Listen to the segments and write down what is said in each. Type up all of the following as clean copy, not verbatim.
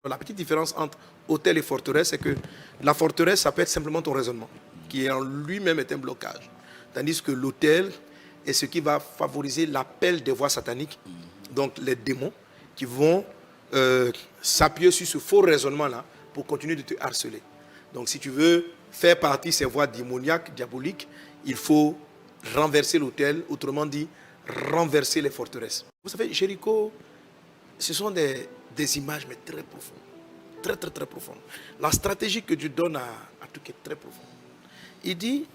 La petite différence entre hôtel et forteresse, c'est que la forteresse, ça peut être simplement ton raisonnement, qui en lui-même est un blocage. Tandis que l'hôtel est ce qui va favoriser l'appel des voix sataniques, donc les démons, qui vont s'appuyer sur ce faux raisonnement-là pour continuer de te harceler. Donc si tu veux faire partie de ces voix démoniaques, diaboliques, il faut renverser l'hôtel, autrement dit, renverser les forteresses. Vous savez, Jéricho, ce sont des images, mais très profondes. Très, très, très profondes. La stratégie que Dieu donne à tout est très profonde. Il dit,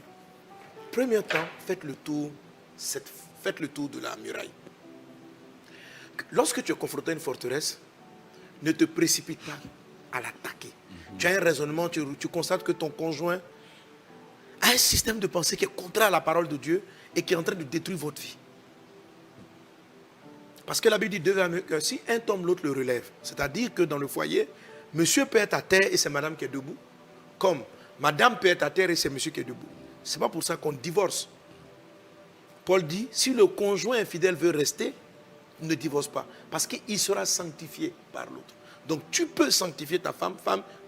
premier temps, faites le tour de la muraille. Lorsque tu es confronté à une forteresse, ne te précipite pas à l'attaquer. Tu as un raisonnement, tu constates que ton conjoint a un système de pensée qui est contraire à la parole de Dieu et qui est en train de détruire votre vie. Parce que la Bible dit que si un tombe, l'autre le relève. C'est-à-dire que dans le foyer, monsieur peut être à terre et c'est madame qui est debout. Comme madame peut être à terre et c'est monsieur qui est debout. Ce n'est pas pour ça qu'on divorce. Paul dit, si le conjoint infidèle veut rester, ne divorce pas. Parce qu'il sera sanctifié par l'autre. Donc tu peux sanctifier ta femme,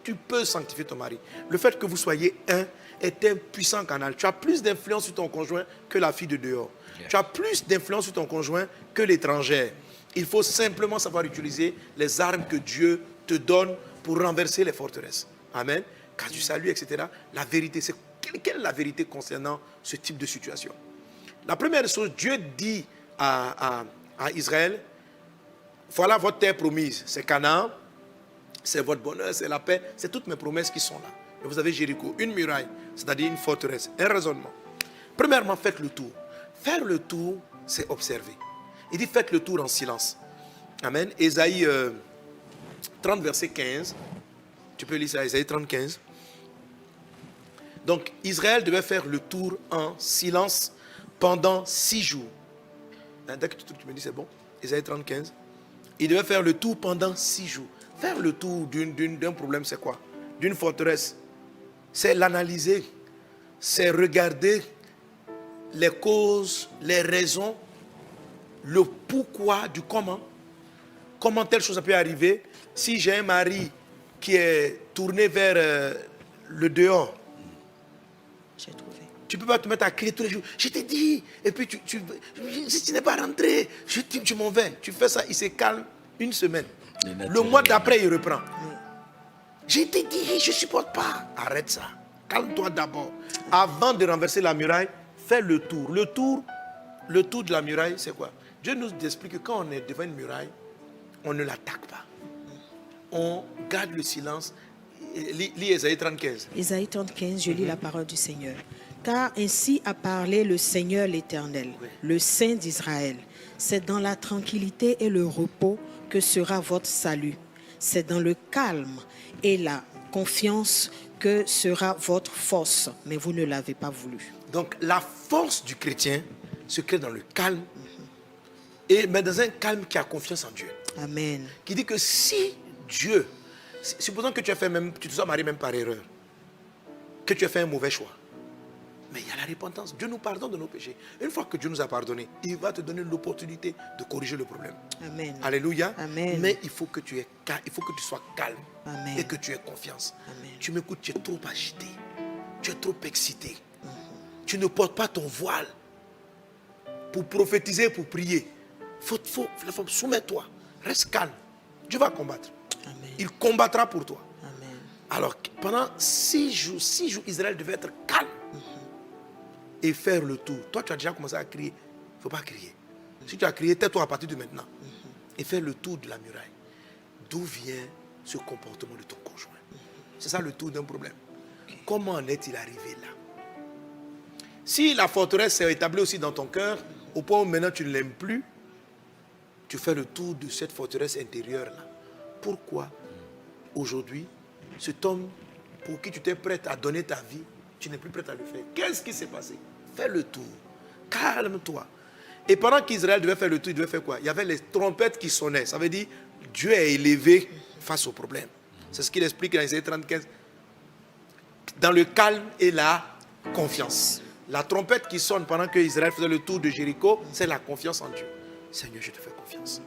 tu peux sanctifier ton mari. Le fait que vous soyez un est un puissant canal. Tu as plus d'influence sur ton conjoint que la fille de dehors. Tu as plus d'influence sur ton conjoint que l'étrangère. Il faut simplement savoir utiliser les armes que Dieu te donne pour renverser les forteresses. Amen. Car du salut, etc. La vérité, c'est quelle est la vérité concernant ce type de situation? La première chose, Dieu dit à Israël, voilà votre terre promise, c'est Canaan, c'est votre bonheur, c'est la paix, c'est toutes mes promesses qui sont là. Et vous avez Jéricho, une muraille, c'est-à-dire une forteresse, un raisonnement. Premièrement, faites le tour. Faire le tour, c'est observer. Il dit faites le tour en silence. Amen. Ésaïe 30, verset 15. Tu peux lire ça, Ésaïe 30, 15. Donc, Israël devait faire le tour en silence pendant 6 jours. Dès que tu me dis c'est bon, Ésaïe 30, 15. Il devait faire le tour pendant 6 jours. Faire le tour d'un problème, c'est quoi? D'une forteresse. C'est l'analyser. C'est regarder les causes, les raisons, le pourquoi du comment. Comment telle chose a pu arriver. Si j'ai un mari qui est tourné vers le dehors, j'ai trouvé. Tu ne peux pas te mettre à crier tous les jours. Je t'ai dit. Et puis, si tu n'es pas rentré, tu m'en vais. Tu fais ça, il se calme une semaine. Le mois d'après, il reprend. Je t'ai dit, je ne supporte pas. Arrête ça. Calme-toi d'abord. Avant de renverser la muraille, fais le tour. Le tour de la muraille, c'est quoi? Dieu nous explique que quand on est devant une muraille, on ne l'attaque pas. On garde le silence. Lis Ésaïe 35. Ésaïe 35, je lis la parole du Seigneur. Car ainsi a parlé le Seigneur l'Éternel, le Saint d'Israël. C'est dans la tranquillité et le repos que sera votre salut. C'est dans le calme et la confiance que sera votre force. Mais vous ne l'avez pas voulu. Donc la force du chrétien se crée dans le calme, mais dans un calme qui a confiance en Dieu. Amen. Qui dit que si Dieu, supposons que tu te sois marié même par erreur, que tu as fait un mauvais choix, mais il y a la repentance. Dieu nous pardonne de nos péchés. Une fois que Dieu nous a pardonné, il va te donner l'opportunité de corriger le problème. Amen. Alléluia. Amen. Mais il faut que tu sois calme. Amen. Et que tu aies confiance. Amen. Tu m'écoutes, tu es trop agité. Tu es trop excité. Tu ne portes pas ton voile pour prophétiser, pour prier. Soumets-toi. Reste calme. Dieu va combattre. Amen. Il combattra pour toi. Amen. Alors, pendant 6 jours, Israël devait être calme et faire le tour. Toi, tu as déjà commencé à crier. Il ne faut pas crier. Si tu as crié, tais-toi à partir de maintenant. Et faire le tour de la muraille. D'où vient ce comportement de ton conjoint? C'est ça le tour d'un problème. Comment en est-il arrivé là? Si la forteresse s'est établie aussi dans ton cœur, au point où maintenant tu ne l'aimes plus, tu fais le tour de cette forteresse intérieure-là. Pourquoi aujourd'hui, cet homme pour qui tu t'es prête à donner ta vie, tu n'es plus prête à le faire? Qu'est-ce qui s'est passé? Fais le tour. Calme-toi. Et pendant qu'Israël devait faire le tour, il devait faire quoi? Il y avait les trompettes qui sonnaient. Ça veut dire Dieu est élevé face au problème. C'est ce qu'il explique dans Isaïe 35. Dans le calme et la confiance. La trompette qui sonne pendant que Israël faisait le tour de Jéricho, c'est la confiance en Dieu. Seigneur, je te fais confiance.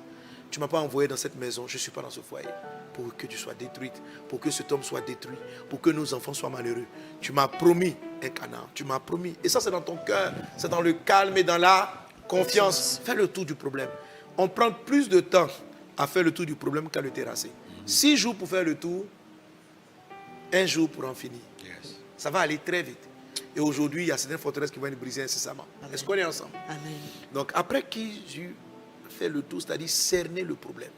Tu ne m'as pas envoyé dans cette maison, je ne suis pas dans ce foyer. pour que tu sois détruite, pour que cet homme soit détruit, pour que nos enfants soient malheureux. Tu m'as promis un Canaan, tu m'as promis. Et ça, c'est dans ton cœur, c'est dans le calme et dans la confiance. Fais le tour du problème. On prend plus de temps à faire le tour du problème qu'à le terrasser. 6 jours pour faire le tour, 1 jour pour en finir. Yes. Ça va aller très vite. Et aujourd'hui, il y a certaines forteresses qui vont être brisées incessamment. Est-ce qu'on est ensemble? Amen. Donc, après qu'ils eurent fait le tour, c'est-à-dire cerner le problème,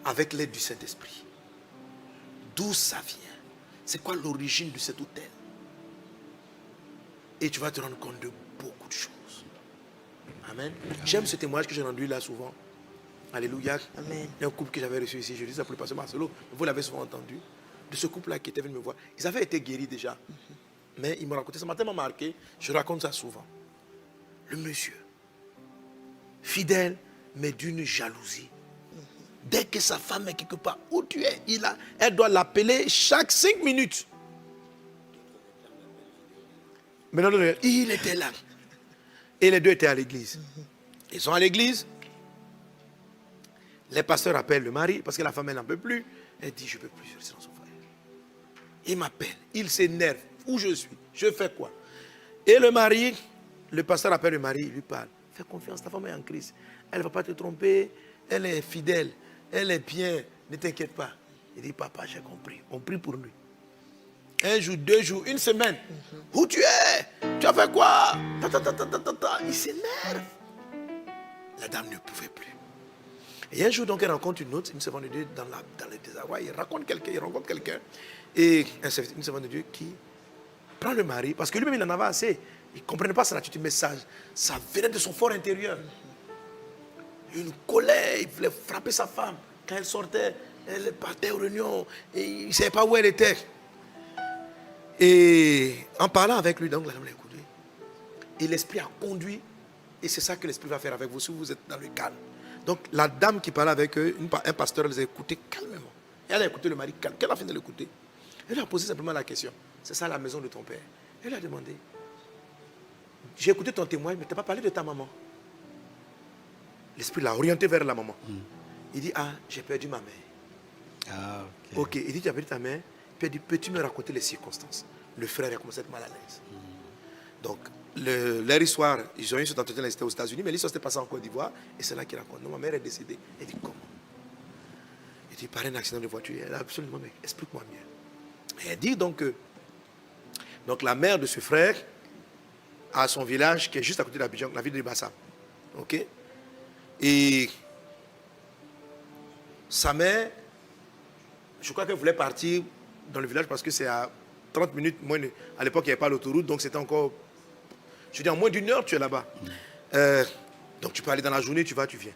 avec l'aide du Saint-Esprit, d'où ça vient? C'est quoi l'origine de cet hôtel? Et tu vas te rendre compte de beaucoup de choses. Amen. J'aime ce témoignage que j'ai rendu là souvent. Alléluia. Amen. Il y a un couple que j'avais reçu ici, je dis ça pour le pasteur Marcelo, vous l'avez souvent entendu, de ce couple-là qui était venu me voir. Ils avaient été guéris déjà. Mais ils m'ont raconté, ça m'a tellement marqué, je raconte ça souvent. Le monsieur, fidèle, mais d'une jalousie. Dès que sa femme est quelque part, où tu es, elle doit l'appeler chaque 5 minutes. Mais non, il était là. Et les deux étaient à l'église. Ils sont à l'église. Les pasteurs appellent le mari parce que la femme, elle n'en peut plus. Elle dit, je ne peux plus rester dans son foyer. Il m'appelle, il s'énerve. Où je suis? Je fais quoi? Et le mari, le pasteur appelle le mari, il lui parle. Fais confiance, ta femme est en crise. Elle ne va pas te tromper. Elle est fidèle. Elle est bien. Ne t'inquiète pas. Il dit, papa, j'ai compris. On prie pour lui. 1 jour, 2 jours, 1 semaine. Où tu es? Tu as fait quoi? Il s'énerve. La dame ne pouvait plus. Et un jour, donc, elle rencontre une autre, une servante de Dieu dans le désarroi. Il rencontre quelqu'un. Et une servante de Dieu qui prend le mari, parce que lui-même, il en avait assez. Il ne comprenait pas sa attitude, mais ça venait de son fort intérieur. Une colère, il voulait frapper sa femme. Quand elle sortait, elle partait aux réunions, et il ne savait pas où elle était. Et en parlant avec lui, donc la dame l'a écouté. Et l'esprit a conduit, et c'est ça que l'esprit va faire avec vous si vous êtes dans le calme. Donc la dame qui parlait avec eux, un pasteur, elle les a écoutés calmement. Et elle a écouté le mari calme. Quand elle a fini de l'écouter, elle lui a posé simplement la question. C'est ça la maison de ton père? Elle a demandé. J'ai écouté ton témoignage, mais tu n'as pas parlé de ta maman. L'esprit l'a orienté vers la maman. Il dit, ah, j'ai perdu ma mère. Ah, Ok, il dit, tu as perdu ta mère. Puis il dit, peux-tu me raconter les circonstances? Le frère a commencé à être mal à l'aise. Donc, leur histoire, ils ont eu cet entretien, ils étaient aux États-Unis, mais l'histoire s'était passée en Côte d'Ivoire, et c'est là qu'il raconte. Non, ma mère est décédée. Il dit, comment? Il dit, par un accident de voiture. Elle a absolument, mais explique-moi mieux. Et elle dit donc que la mère de ce frère a son village qui est juste à côté d'Abidjan, la ville de Bassam. Ok? Et sa mère, je crois qu'elle voulait partir dans le village parce que c'est à 30 minutes, moins à l'époque il n'y avait pas l'autoroute, donc c'était encore, je dis en moins d'1 heure tu es là-bas. Donc tu peux aller dans la journée, tu vas, tu viens.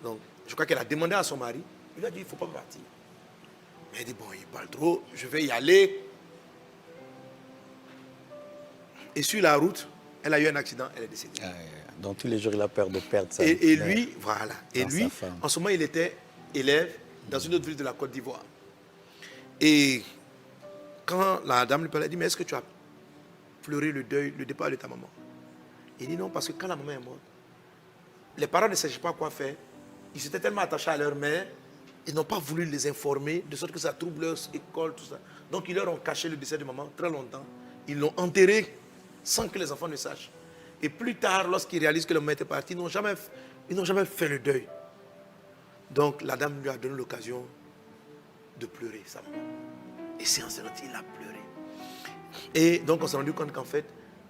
Donc je crois qu'elle a demandé à son mari, il lui a dit il ne faut pas partir. Mais elle dit bon, il parle trop, je vais y aller. Et sur la route, elle a eu un accident, elle est décédée. Dans tous les jours, il a peur de perdre sa Et lui, voilà. Et dans lui, sa femme. en ce moment, il était élève dans une autre ville de la Côte d'Ivoire. Et quand la dame lui parlait, elle dit, mais est-ce que tu as pleuré le deuil, le départ de ta maman? Il dit non, parce que quand la maman est morte, les parents ne savaient pas quoi faire. Ils s'étaient tellement attachés à leur mère, ils n'ont pas voulu les informer, de sorte que ça trouble leur école, tout ça. Donc ils leur ont caché le décès de maman très longtemps. Ils l'ont enterré sans que les enfants ne sachent. Et plus tard, lorsqu'ils réalisent que le maman était parti, ils n'ont jamais fait le deuil. Donc la dame lui a donné l'occasion de pleurer sa maman. Et c'est en ce moment qu'il a pleuré. Et donc on s'est rendu compte qu'en fait,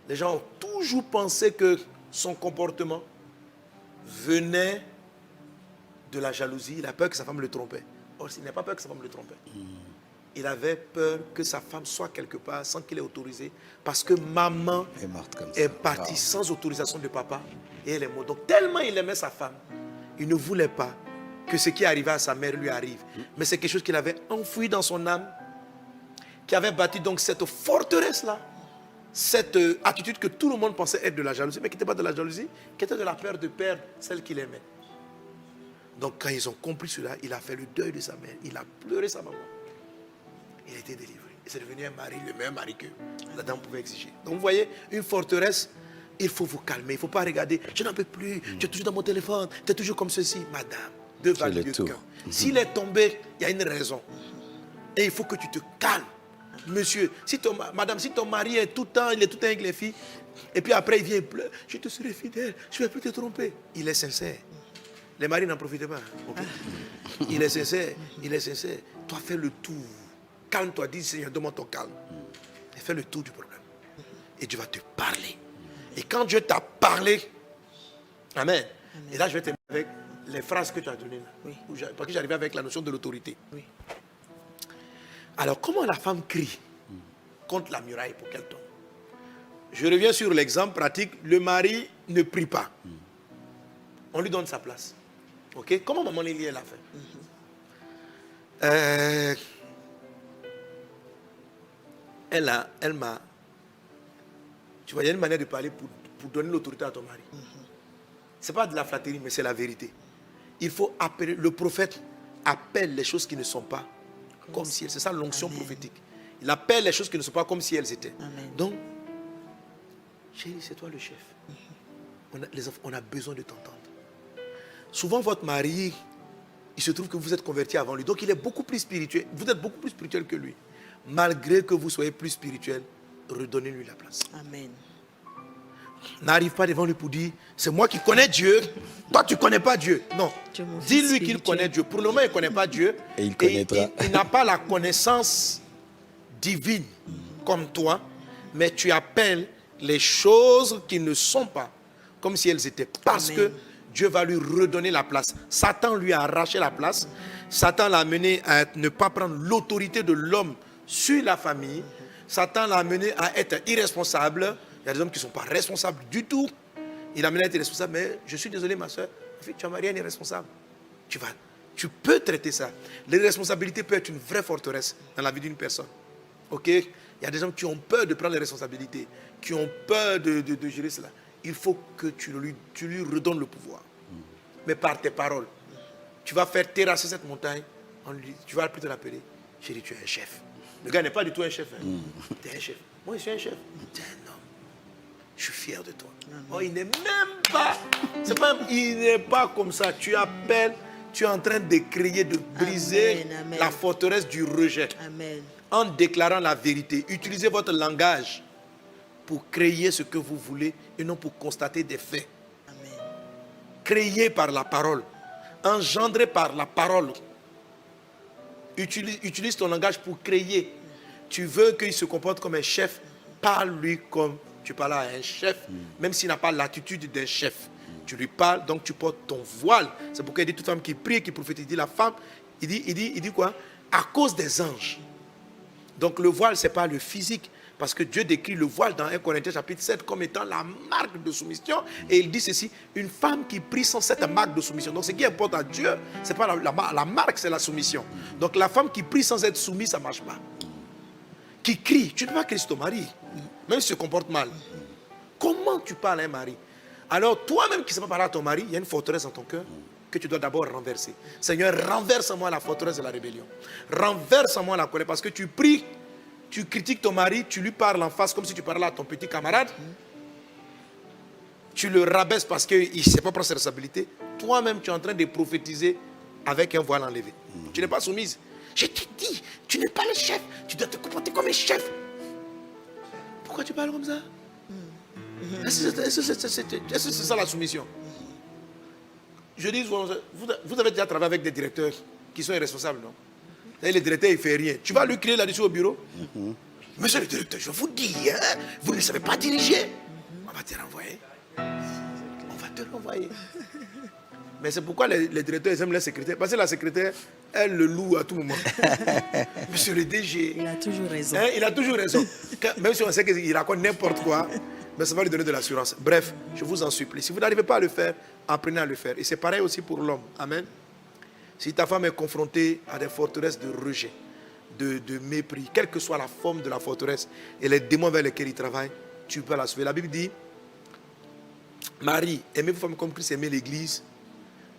les gens ont toujours pensé que son comportement venait de la jalousie. Il a peur que sa femme le trompait. Or, il n'a pas peur que sa femme le trompait. Il avait peur que sa femme soit quelque part sans qu'il ait autorisé. Parce que maman est morte comme ça. est partie sans autorisation de papa et elle est morte. Donc tellement il aimait sa femme, il ne voulait pas que ce qui arrivait à sa mère lui arrive. Mais c'est quelque chose qu'il avait enfoui dans son âme, qui avait bâti donc cette forteresse-là, cette attitude que tout le monde pensait être de la jalousie, mais qui n'était pas de la jalousie, qui était de la peur de perdre celle qu'il aimait. Donc quand ils ont compris cela, il a fait le deuil de sa mère, il a pleuré sa maman. Il a été délivré. Et c'est devenu un mari, le meilleur mari que la dame pouvait exiger. Donc vous voyez, une forteresse, il faut vous calmer, il ne faut pas regarder, je n'en peux plus, tu es toujours dans mon téléphone, tu es toujours comme ceci. Madame, valent mieux qu'un. S'il est tombé, il y a une raison. Et il faut que tu te calmes. Monsieur, madame, si ton mari est tout le temps avec les filles, et puis après il vient pleurer, je te serai fidèle, je ne vais plus te tromper. Il est sincère. Les maris n'en profitent pas. Okay? Il est sincère. Toi, fais le tour. Calme-toi, dis Seigneur, demande ton calme. Et fais le tour du problème. Et Dieu va te parler. Et quand Dieu t'a parlé, Amen. Et là, je vais terminer avec les phrases que tu as données là. Oui. Parce que j'arrivais avec la notion de l'autorité. Oui. Alors, comment la femme crie contre la muraille pour qu'elle tombe? Je reviens sur l'exemple pratique. Le mari ne prie pas. On lui donne sa place. Ok? Comment maman Lily l'a fait? Elle m'a... Tu vois, il y a une manière de parler pour donner l'autorité à ton mari. Ce n'est pas de la flatterie, mais c'est la vérité. Il faut appeler... Le prophète appelle les choses qui ne sont pas comme si elles... C'est ça l'onction prophétique. Il appelle les choses qui ne sont pas comme si elles étaient. Amen. Donc, chérie, c'est toi le chef. On a besoin de t'entendre. Souvent, votre mari, il se trouve que vous êtes converti avant lui. Donc, il est beaucoup plus spirituel. Vous êtes beaucoup plus spirituel que lui. Malgré que vous soyez plus spirituel, redonnez-lui la place. Amen. N'arrive pas devant lui pour dire, c'est moi qui connais Dieu. Toi, tu ne connais pas Dieu. Non. Dis-lui qu'il connaît Dieu. Pour le moment, il ne connaît pas Dieu. Et il connaîtra. Il n'a pas la connaissance divine comme toi, mais tu appelles les choses qui ne sont pas comme si elles étaient. Parce Amen. que Dieu va lui redonner la place. Satan lui a arraché la place. Satan l'a amené à ne pas prendre l'autorité de l'homme sur la famille. Satan l'a amené à être irresponsable. Il y a des hommes qui ne sont pas responsables du tout. Il l'a amené à être irresponsable. Mais je suis désolé, ma soeur, tu as marié un irresponsable. Tu peux traiter ça. L'irresponsabilité peut être une vraie forteresse dans la vie d'une personne. Ok? Il y a des gens qui ont peur de prendre les responsabilités, qui ont peur de gérer cela. Il faut que tu lui redonnes le pouvoir. Mais par tes paroles, tu vas faire terrasser cette montagne. Tu vas plutôt l'appeler. Chérie, tu es un chef. Le gars n'est pas du tout un chef. Hein. Tu es un chef. Moi, je suis un chef. Tu es un homme. Je suis fier de toi. Oh, il n'est même pas. Il n'est pas comme ça. Tu appelles. Tu es en train de créer, de briser Amen. la forteresse du rejet. Amen. En déclarant la vérité. Utilisez votre langage pour créer ce que vous voulez et non pour constater des faits. Amen. Créez par la parole. Engendrez par la parole. Utilise ton langage pour créer. Tu veux qu'il se comporte comme un chef, parle-lui comme tu parles à un chef, même s'il n'a pas l'attitude d'un chef. Tu lui parles, donc tu portes ton voile. C'est pourquoi il dit toute femme qui prie, qui prophétise, il dit la femme, il dit quoi? À cause des anges. Donc le voile, ce n'est pas le physique. Parce que Dieu décrit le voile dans 1 Corinthiens chapitre 7 comme étant la marque de soumission. Et il dit ceci, une femme qui prie sans cette marque de soumission. Donc ce qui importe à Dieu, ce n'est pas la marque, c'est la soumission. Donc la femme qui prie sans être soumise, ça ne marche pas. Qui crie, tu ne peux pas crier sur ton mari, même s'il se comporte mal. Comment tu parles à un mari? Alors toi-même qui ne sais pas parler à ton mari, il y a une forteresse dans ton cœur que tu dois d'abord renverser. Seigneur, renverse-moi la forteresse de la rébellion. Renverse-moi la colère parce que tu pries. Tu critiques ton mari, tu lui parles en face comme si tu parlais à ton petit camarade. Tu le rabaisses parce qu'il ne sait pas prendre ses responsabilités. Toi-même, tu es en train de prophétiser avec un voile enlevé. Tu n'es pas soumise. Je te dis, tu n'es pas le chef. Tu dois te comporter comme un chef. Pourquoi tu parles comme ça? Est-ce que c'est ça la soumission? Je dis, vous avez déjà travaillé avec des directeurs qui sont irresponsables, non? Et le directeur, il ne fait rien. Tu vas lui crier là-dessus au bureau. Monsieur le directeur, je vous dis, hein, vous ne savez pas diriger. On va te renvoyer. On va te renvoyer. Mais c'est pourquoi les directeurs, ils aiment les secrétaires. Parce que la secrétaire, elle le loue à tout moment. Monsieur le DG. Il a toujours raison. Hein, il a toujours raison. Même si on sait qu'il raconte n'importe quoi, mais ça va lui donner de l'assurance. Bref, je vous en supplie. Si vous n'arrivez pas à le faire, apprenez à le faire. Et c'est pareil aussi pour l'homme. Amen. Si ta femme est confrontée à des forteresses de rejet, de mépris, quelle que soit la forme de la forteresse et les démons avec lesquels il travaille, tu peux la sauver. La Bible dit, Marie, aimez vos femmes comme Christ aimait l'Église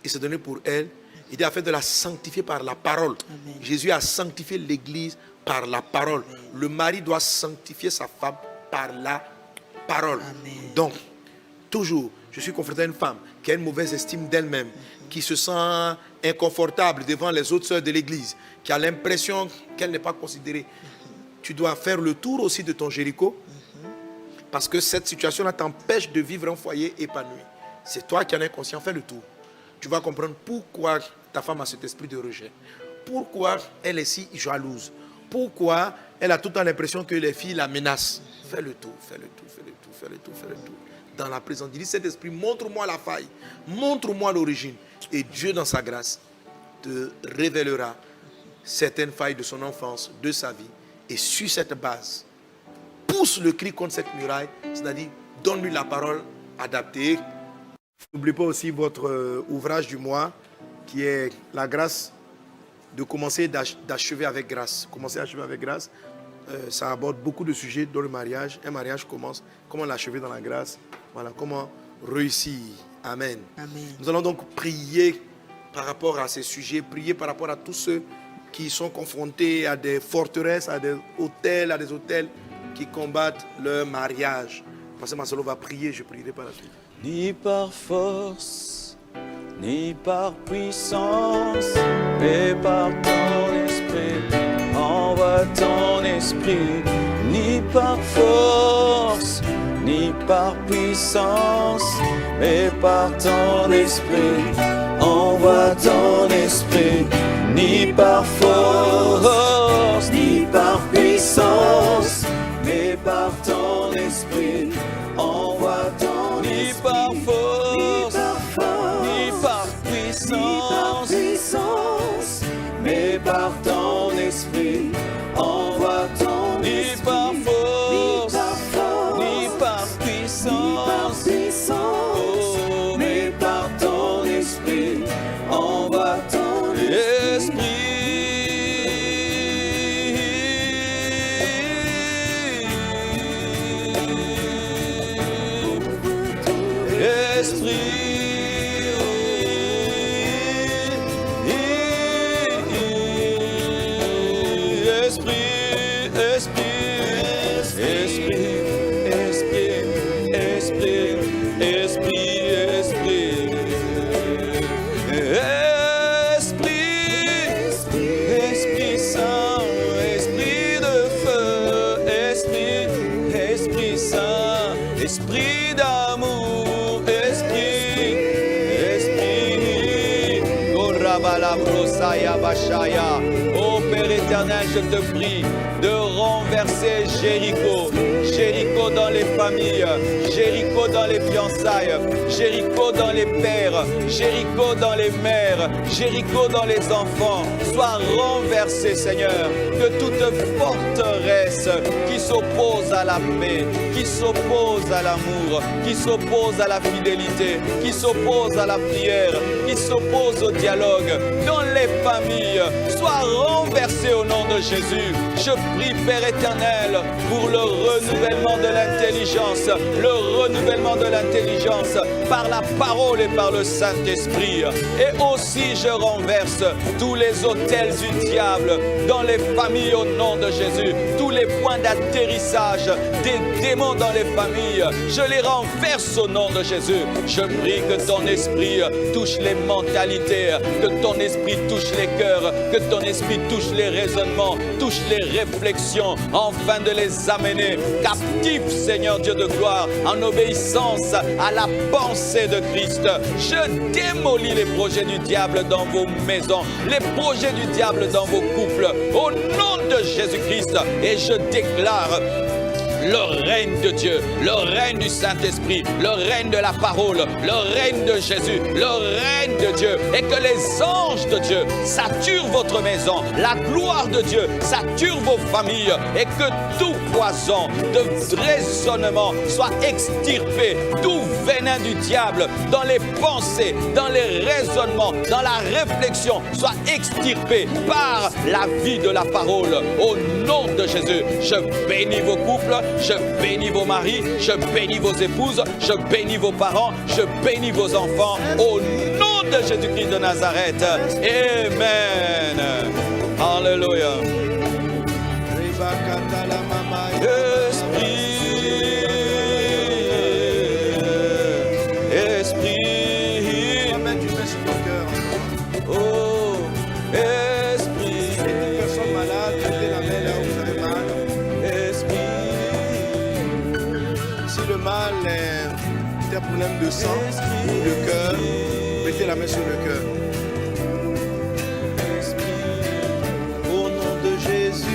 et se donner pour elle. Il dit afin de la sanctifier par la parole. Amen. Jésus a sanctifié l'Église par la parole. Amen. Le mari doit sanctifier sa femme par la parole. Amen. Donc, toujours, je suis confronté à une femme qui a une mauvaise estime d'elle-même, qui se sent inconfortable devant les autres sœurs de l'église, qui a l'impression qu'elle n'est pas considérée. Tu dois faire le tour aussi de ton Jéricho, parce que cette situation-là t'empêche de vivre un foyer épanoui. C'est toi qui en es conscient, fais le tour. Tu vas comprendre pourquoi ta femme a cet esprit de rejet. Pourquoi elle est si jalouse. Pourquoi elle a tout le temps l'impression que les filles la menacent. Fais le tour, fais le tour, fais le tour, fais le tour, fais le tour. Dans la présence, il dit, cet esprit, montre-moi la faille, montre-moi l'origine. Et Dieu, dans sa grâce, te révélera certaines failles de son enfance, de sa vie. Et sur cette base, pousse le cri contre cette muraille, c'est-à-dire, donne-lui la parole adaptée. N'oubliez pas aussi votre ouvrage du mois, qui est la grâce de commencer d'achever avec grâce. Commencer à achever avec grâce, ça aborde beaucoup de sujets dans le mariage. Un mariage commence, comment l'achever dans la grâce, voilà, comment réussir. Amen. Amen. Nous allons donc prier par rapport à ces sujets, prier par rapport à tous ceux qui sont confrontés à des forteresses, à des hôtels qui combattent leur mariage. Pasteur Marcelo va prier, je prierai par la suite. Ni par force, ni par puissance, mais par ton esprit. Envoie ton esprit, ni par force, ni par puissance, mais par ton esprit. Envoie ton esprit, ni par force, ni par puissance, mais par ton esprit. Envoie ton esprit, ni par force, ni par puissance, mais par ton esprit. Envoie ton esprit, ni par force, ni par puissance, oh, mais par ton esprit. Envoie ton esprit. Esprit d'amour, esprit, oh Rabalabrosaïa Bachaya, oh Père éternel, je te prie de renverser Jéricho, Jéricho dans les familles, Jéricho dans les fiançailles, Jéricho dans les pères, Jéricho dans les mères, Jéricho dans les enfants, soit renversé Seigneur, que toute forteresse qui s'oppose à la paix, qui s'oppose à l'amour, qui s'oppose à la fidélité, qui s'oppose à la prière, qui s'oppose au dialogue dans les familles, soit renversé au nom de Jésus. Je prie Père éternel pour le renouvellement de l'intelligence, le renouvellement de l'intelligence par la parole et par le Saint-Esprit. Et aussi je renverse tous les autels du diable dans les familles au nom de Jésus, tous les points d'atterrissage des démons dans les familles, je les renverse au nom de Jésus. Je prie que ton esprit touche les mentalités, que ton esprit touche les cœurs, que ton esprit touche les raisonnements, touche les réflexions, afin de les amener captifs, Seigneur Dieu de gloire, en obéissance à la pensée de Christ. Je démolis les projets du diable dans vos maisons, les projets du diable dans vos couples, au nom de Jésus-Christ, et je déclare le règne de Dieu, le règne du Saint-Esprit, le règne de la parole, le règne de Jésus, le règne de Dieu, et que les anges de Dieu saturent votre maison, la gloire de Dieu sature vos familles, et que tout poison de raisonnement soit extirpé, tout venin du diable dans les pensées, dans les raisonnements, dans la réflexion soit extirpé par la vie de la parole. Au nom de Jésus, je bénis vos couples, je bénis vos maris, je bénis vos épouses, je bénis vos parents, je bénis vos enfants. Au nom de Jésus-Christ de Nazareth. Amen. Alléluia. Esprit, problème de sang ou de cœur, mettez la main sur le cœur. Au nom de Jésus,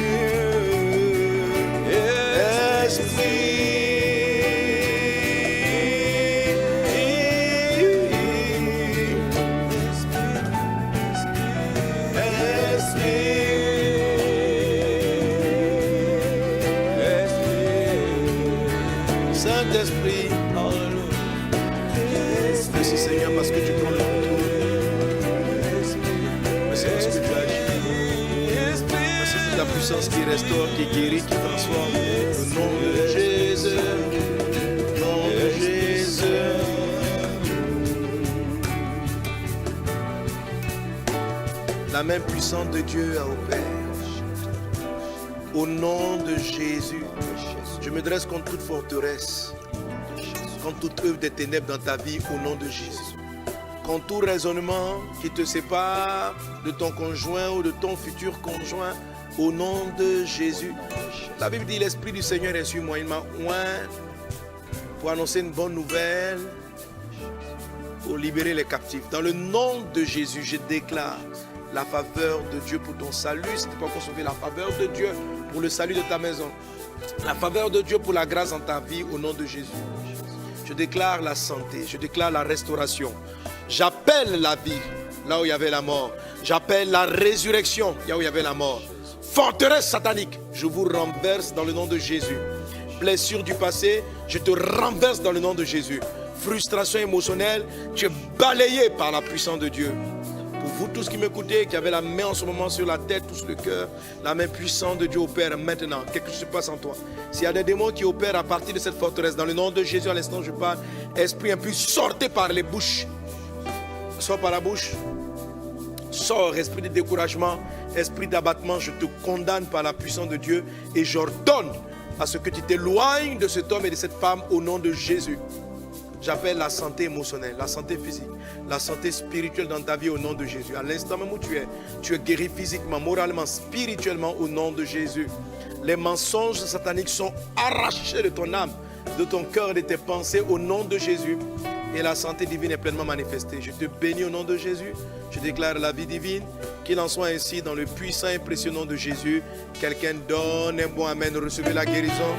Saint-Esprit, merci Seigneur parce que tu prends le contrôle. Merci parce que tu agis. Merci pour ta puissance qui restaure, qui guérit, qui transforme. Au nom de Jésus, au nom de Jésus. La main puissante de Dieu a opéré. Au nom de Jésus, je me dresse contre toute forteresse, contre toute œuvre des ténèbres dans ta vie, au nom de Jésus. Contre tout raisonnement qui te sépare de ton conjoint ou de ton futur conjoint, au nom de Jésus. La Bible dit, l'Esprit du Seigneur est sur moi. Il m'a oint pour annoncer une bonne nouvelle, pour libérer les captifs. Dans le nom de Jésus, je déclare la faveur de Dieu pour ton salut. Si tu n'es pas encore sauvé, la faveur de Dieu pour le salut de ta maison. La faveur de Dieu pour la grâce dans ta vie, au nom de Jésus. Je déclare la santé, je déclare la restauration. J'appelle la vie là où il y avait la mort. J'appelle la résurrection là où il y avait la mort. Forteresse satanique, je vous renverse dans le nom de Jésus. Blessure du passé, je te renverse dans le nom de Jésus. Frustration émotionnelle, tu es balayé par la puissance de Dieu. Pour vous tous qui m'écoutez, qui avez la main en ce moment sur la tête, tous le cœur, la main puissante de Dieu opère maintenant. Quelque chose se passe en toi. S'il y a des démons qui opèrent à partir de cette forteresse, dans le nom de Jésus, à l'instant où je parle, esprit impur, sortez par les bouches. Sors par la bouche. Sors, esprit de découragement, esprit d'abattement, je te condamne par la puissance de Dieu et j'ordonne à ce que tu t'éloignes de cet homme et de cette femme au nom de Jésus. J'appelle la santé émotionnelle, la santé physique, la santé spirituelle dans ta vie au nom de Jésus. À l'instant même où tu es guéri physiquement, moralement, spirituellement au nom de Jésus. Les mensonges sataniques sont arrachés de ton âme, de ton cœur et de tes pensées au nom de Jésus. Et la santé divine est pleinement manifestée. Je te bénis au nom de Jésus. Je déclare la vie divine. Qu'il en soit ainsi dans le puissant et précieux nom de Jésus. Quelqu'un donne un bon amen. Recevez la guérison.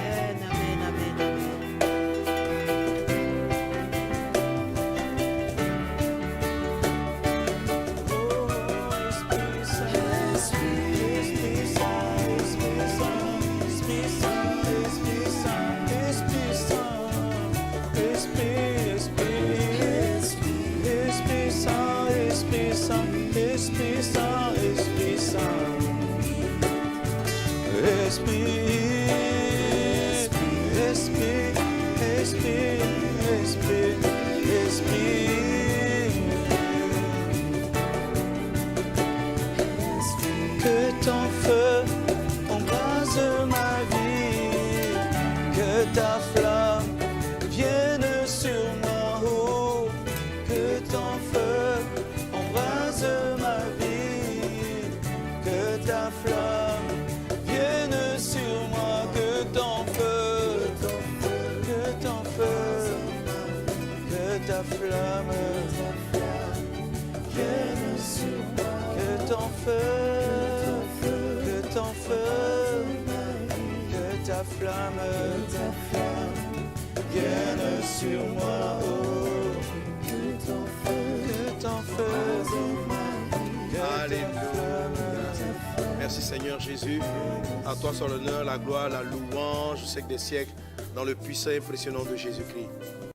Que ton feu embrase ma vie, que ta flamme vienne sur moi, oh, que ton feu embrase ma vie, que ta flamme vienne sur moi, que ton feu, que ton feu, que ta flamme vienne sur moi, que ton feu. Que ta flamme vienne sur moi, oh, que ton feu, Alléluia. Merci Seigneur Jésus. À toi soit l'honneur, la gloire, la louange au siècle des siècles, dans le puissant et précieux nom de Jésus-Christ.